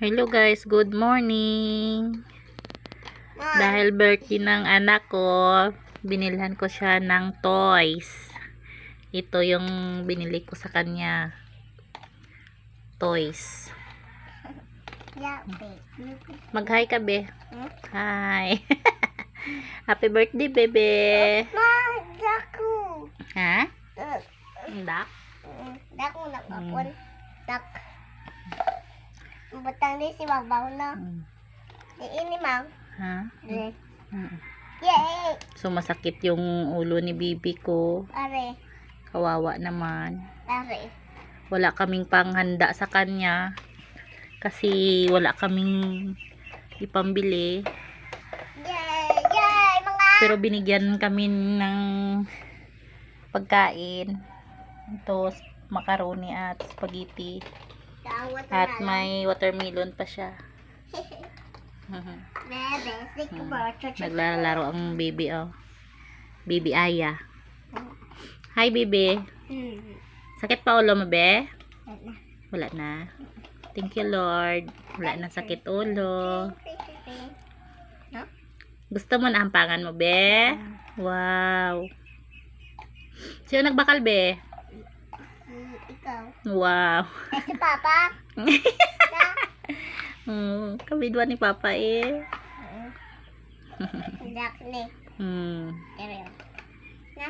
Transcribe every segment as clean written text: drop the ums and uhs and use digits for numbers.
Hello guys, good morning. Dahil birthday ng anak ko, binilhan ko siya ng toys. Ito yung binili ko sa kanya. Toys. Mag-hi ka, be. Hi. Happy birthday, bebe. Ha? Dak? Dak mo nakapon. Dak. Butang ni si Babaw na. Di ini mang. Ha? Yay! So masakit yung ulo ni bibi ko. Are. Kawawa naman. Are. Wala kaming panghanda sa kanya. Kasi wala kaming ipambili. Yay! Yay! Mga! Pero binigyan kami ng pagkain. Ito, macaroni at spaghetti. At may watermelon pa siya. Bebe, sick ba? Naglalaro ang baby, oh. Baby Aya. Hi, baby. Sakit pa ulo mo, be? Wala na. Thank you, Lord. Wala na sakit ulo. Gusto mo na hampangan mo, be? Wow. Sino nagbakal, be? Ikaw. Wow. Si Papa? Kabidwa ni Papa eh. Dak ni. Ere. Na?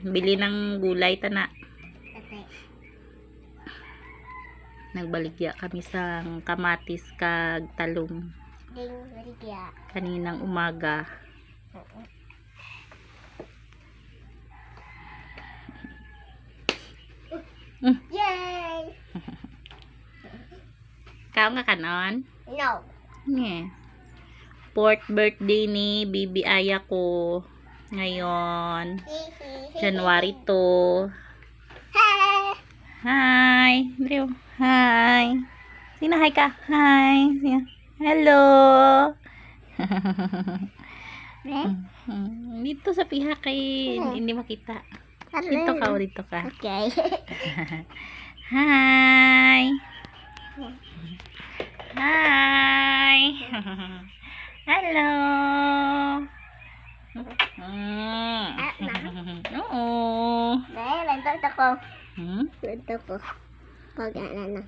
Bili ng gulay tana. Okay. Nagbaligya kami sa kamatis kag talong Ding, baligya. kaninang umaga. Yay! Kao nga kanon? No. Yeah. 4th birthday ni Bibi Aya ko ngayon. January 2. Hey! Hi. Drew. Hi. Sino hi ka? Hi. Sino? Hello. Dito sa piha kay hindi makita. Dito ka, dito ka. Okay. Hi. Hi. Hello. Oo. Dahil, lantok ako. Hmm? Lantok ko. Pag-ano na.